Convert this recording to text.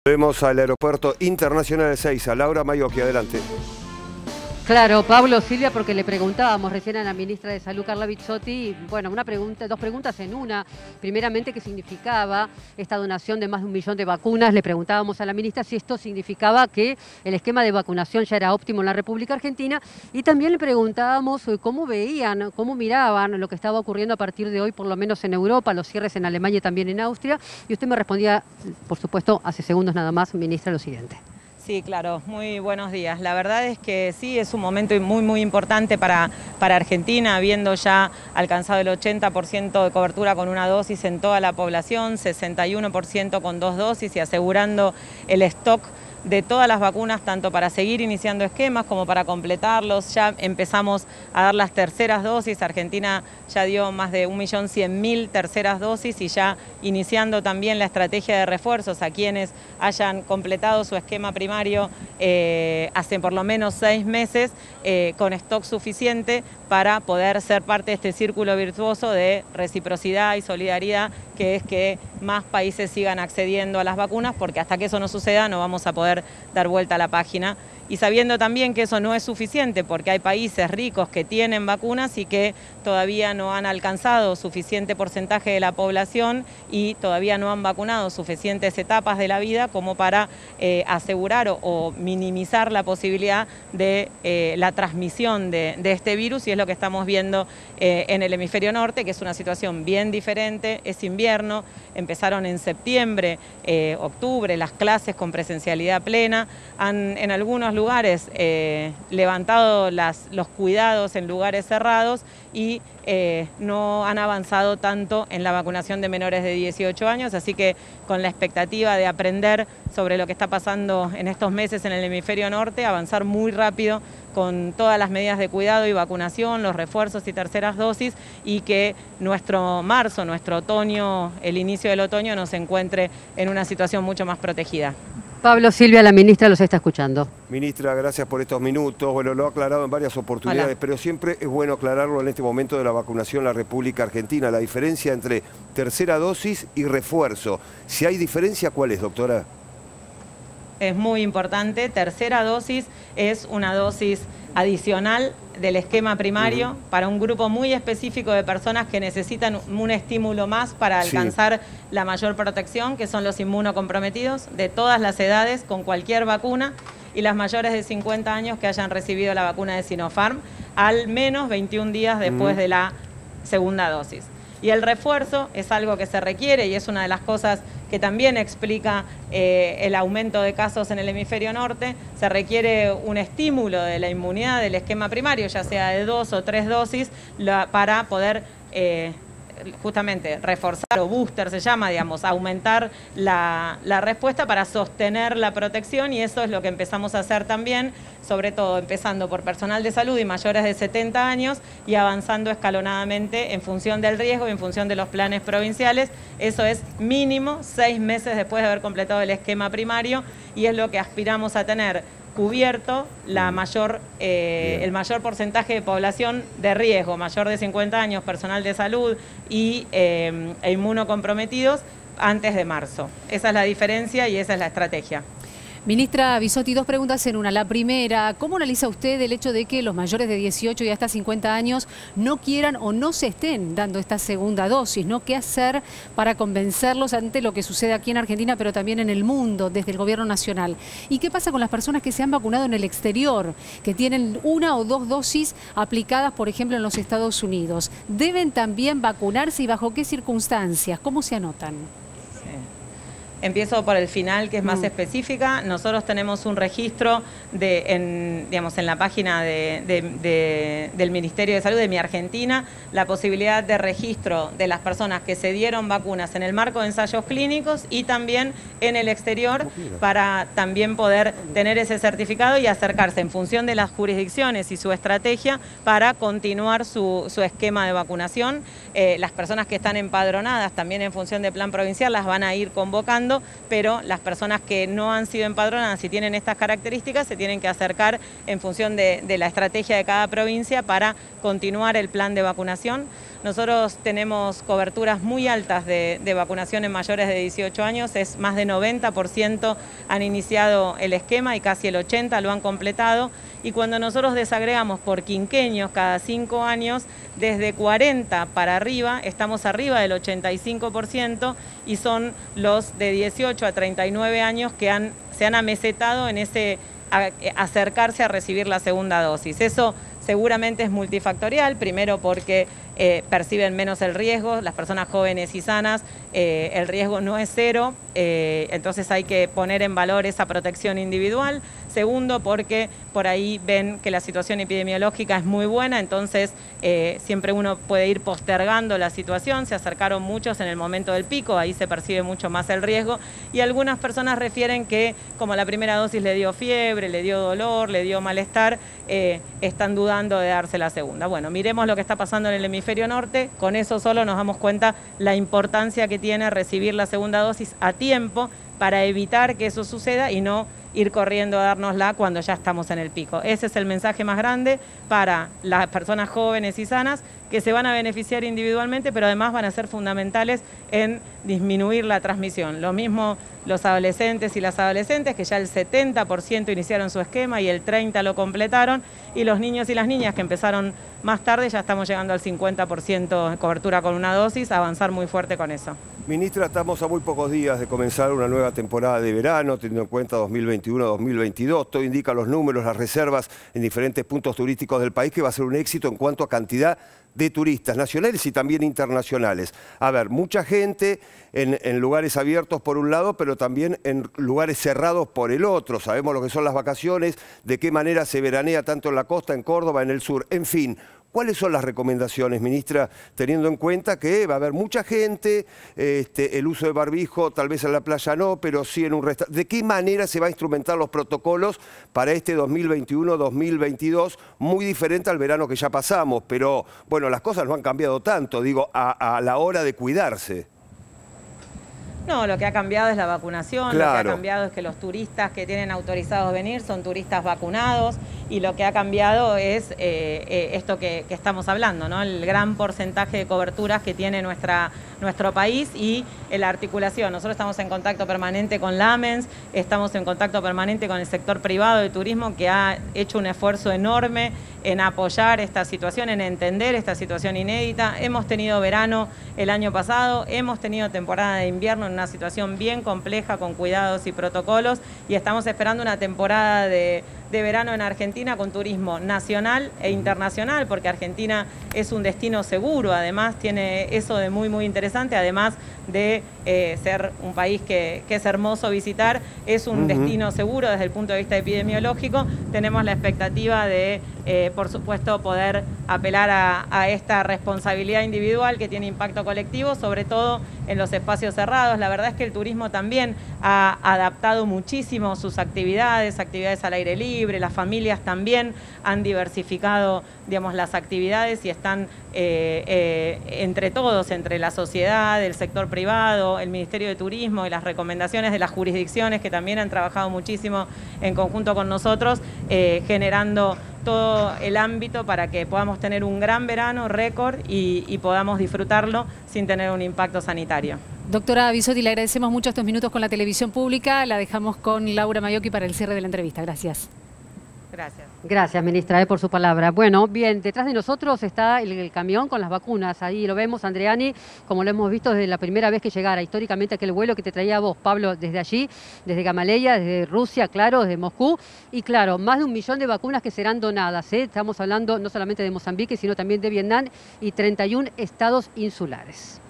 Vemos al Aeropuerto Internacional de Ezeiza. Laura Maiochi, adelante. Claro, Pablo, Silvia, porque le preguntábamos recién a la ministra de Salud, Carla Bisotti, bueno, dos preguntas en una. Primeramente, ¿qué significaba esta donación de más de 1 millón de vacunas? Le preguntábamos a la ministra si esto significaba que el esquema de vacunación ya era óptimo en la República Argentina. Y también le preguntábamos cómo veían, cómo miraban lo que estaba ocurriendo a partir de hoy, por lo menos en Europa, los cierres en Alemania y también en Austria. Y usted me respondía, por supuesto, hace segundos nada más, ministra, lo siguiente. Sí, claro, muy buenos días. La verdad es que sí, es un momento muy importante para Argentina, habiendo ya alcanzado el 80% de cobertura con una dosis en toda la población, 61% con 2 dosis y asegurando el stock de todas las vacunas, tanto para seguir iniciando esquemas como para completarlos. Ya empezamos a dar las terceras dosis. Argentina ya dio más de 1.100.000 terceras dosis y ya iniciando también la estrategia de refuerzos a quienes hayan completado su esquema primario hace por lo menos 6 meses con stock suficiente para poder ser parte de este círculo virtuoso de reciprocidad y solidaridad, que es que más países sigan accediendo a las vacunas, porque hasta que eso no suceda no vamos a poder dar vuelta a la página. Y sabiendo también que eso no es suficiente, porque hay países ricos que tienen vacunas y que todavía no han alcanzado suficiente porcentaje de la población y todavía no han vacunado suficientes etapas de la vida como para asegurar o minimizar la posibilidad de la transmisión de este virus, y es lo que estamos viendo en el hemisferio norte, que es una situación bien diferente. Es invierno, empezaron en septiembre, octubre, las clases con presencialidad plena, en algunos lugares levantado los cuidados en lugares cerrados y no han avanzado tanto en la vacunación de menores de 18 años, así que con la expectativa de aprender sobre lo que está pasando en estos meses en el hemisferio norte, avanzar muy rápido con todas las medidas de cuidado y vacunación, los refuerzos y terceras dosis, y que nuestro marzo, nuestro otoño, el inicio del otoño nos encuentre en una situación mucho más protegida. Pablo, Silvia, la ministra los está escuchando. Ministra, gracias por estos minutos. Bueno, lo ha aclarado en varias oportunidades. Hola. Pero siempre es bueno aclararlo en este momento de la vacunación en la República Argentina. La diferencia entre tercera dosis y refuerzo. Si hay diferencia, ¿cuál es, doctora? Es muy importante. Tercera dosis es una dosis adicional del esquema primario para un grupo muy específico de personas que necesitan un estímulo más para alcanzar la mayor protección, que son los inmunocomprometidos de todas las edades con cualquier vacuna, y las mayores de 50 años que hayan recibido la vacuna de Sinopharm al menos 21 días después de la segunda dosis. Y el refuerzo es algo que se requiere y es una de las cosas que también explica el aumento de casos en el hemisferio norte. Se requiere un estímulo de la inmunidad del esquema primario, ya sea de 2 o 3 dosis, para poder justamente reforzar, o booster se llama, digamos, aumentar la respuesta para sostener la protección, y eso es lo que empezamos a hacer también, sobre todo empezando por personal de salud y mayores de 70 años y avanzando escalonadamente en función del riesgo y en función de los planes provinciales. Eso es mínimo 6 meses después de haber completado el esquema primario, y es lo que aspiramos a tener cubierto el mayor porcentaje de población de riesgo, mayor de 50 años, personal de salud y inmunocomprometidos antes de marzo. Esa es la diferencia y esa es la estrategia. Ministra Bisotti, 2 preguntas en una. La primera, ¿cómo analiza usted el hecho de que los mayores de 18 y hasta 50 años no quieran o no se estén dando esta segunda dosis, ¿no? ¿Qué hacer para convencerlos ante lo que sucede aquí en Argentina, pero también en el mundo, desde el gobierno nacional? ¿Y qué pasa con las personas que se han vacunado en el exterior, que tienen 1 o 2 dosis aplicadas, por ejemplo, en los Estados Unidos? ¿Deben también vacunarse y bajo qué circunstancias? ¿Cómo se anotan? Empiezo por el final, que es más específica. Nosotros tenemos un registro en la página del Ministerio de Salud de Mi Argentina, la posibilidad de registro de las personas que se dieron vacunas en el marco de ensayos clínicos y también en el exterior, para también poder tener ese certificado y acercarse en función de las jurisdicciones y su estrategia para continuar su esquema de vacunación. Las personas que están empadronadas también en función del plan provincial las van a ir convocando, funcionando, pero las personas que no han sido empadronadas y tienen estas características se tienen que acercar en función de la estrategia de cada provincia para continuar el plan de vacunación. Nosotros tenemos coberturas muy altas de vacunación en mayores de 18 años, es más de 90% han iniciado el esquema y casi el 80% lo han completado. Y cuando nosotros desagregamos por quinquenios cada 5 años, desde 40 para arriba, estamos arriba del 85% y son los de 18 a 39 años que se han amesetado en ese acercarse a recibir la segunda dosis. Eso seguramente es multifactorial, primero porque perciben menos el riesgo, las personas jóvenes y sanas, el riesgo no es cero, entonces hay que poner en valor esa protección individual. Segundo, porque por ahí ven que la situación epidemiológica es muy buena, entonces siempre uno puede ir postergando la situación. Se acercaron muchos en el momento del pico, ahí se percibe mucho más el riesgo. Y algunas personas refieren que como la primera dosis le dio fiebre, le dio dolor, le dio malestar, están dudando de darse la segunda. Bueno, miremos lo que está pasando en el hemisferio norte, con eso solo nos damos cuenta la importancia que tiene recibir la segunda dosis a tiempo para evitar que eso suceda y no ir corriendo a dárnosla cuando ya estamos en el pico. Ese es el mensaje más grande para las personas jóvenes y sanas que se van a beneficiar individualmente, pero además van a ser fundamentales en disminuir la transmisión. Lo mismo los adolescentes y las adolescentes, que ya el 70% iniciaron su esquema y el 30% lo completaron, y los niños y las niñas que empezaron más tarde, ya estamos llegando al 50% de cobertura con una dosis, avanzar muy fuerte con eso. Ministra, estamos a muy pocos días de comenzar una nueva temporada de verano, teniendo en cuenta 2021-2022. Todo indica los números, las reservas en diferentes puntos turísticos del país, que va a ser un éxito en cuanto a cantidad de turistas nacionales y también internacionales. A ver, mucha gente en lugares abiertos por un lado, pero también en lugares cerrados por el otro. Sabemos lo que son las vacaciones, de qué manera se veranea tanto en la costa, en Córdoba, en el sur, en fin. ¿Cuáles son las recomendaciones, ministra, teniendo en cuenta que va a haber mucha gente, el uso de barbijo tal vez en la playa no, pero sí en un restaurante? ¿De qué manera se va a instrumentar los protocolos para este 2021-2022, muy diferente al verano que ya pasamos? Pero, bueno, las cosas no han cambiado tanto, digo, a la hora de cuidarse. No, lo que ha cambiado es la vacunación, Claro. Lo que ha cambiado es que los turistas que tienen autorizados venir son turistas vacunados, y lo que ha cambiado es esto que estamos hablando, ¿no? El gran porcentaje de coberturas que tiene nuestro país y la articulación. Nosotros estamos en contacto permanente con Lamens, estamos en contacto permanente con el sector privado de turismo, que ha hecho un esfuerzo enorme en apoyar esta situación, en entender esta situación inédita. Hemos tenido verano el año pasado, hemos tenido temporada de invierno en una situación bien compleja con cuidados y protocolos, y estamos esperando una temporada de verano en Argentina con turismo nacional e internacional, porque Argentina es un destino seguro, además tiene eso de muy interesante, además de ser un país que es hermoso visitar, es un destino seguro desde el punto de vista epidemiológico. Tenemos la expectativa de, por supuesto, poder apelar a esta responsabilidad individual que tiene impacto colectivo, sobre todo en los espacios cerrados. La verdad es que el turismo también ha adaptado muchísimo sus actividades al aire libre, las familias también han diversificado, digamos, las actividades y están entre todos, entre la sociedad, el sector privado, el Ministerio de Turismo y las recomendaciones de las jurisdicciones, que también han trabajado muchísimo en conjunto con nosotros, generando todo el ámbito para que podamos tener un gran verano, récord, y podamos disfrutarlo sin tener un impacto sanitario. Doctora Bisotti, le agradecemos mucho estos minutos con la televisión pública. La dejamos con Laura Maiocchi para el cierre de la entrevista. Gracias. Gracias. Gracias, ministra, por su palabra. Bueno, bien, detrás de nosotros está el camión con las vacunas. Ahí lo vemos, Andreani, como lo hemos visto desde la primera vez que llegara. Históricamente aquel vuelo que te traía vos, Pablo, desde allí, desde Gamaleya, desde Rusia, claro, desde Moscú. Y claro, más de 1 millón de vacunas que serán donadas, ¿eh? Estamos hablando no solamente de Mozambique, sino también de Vietnam y 31 estados insulares.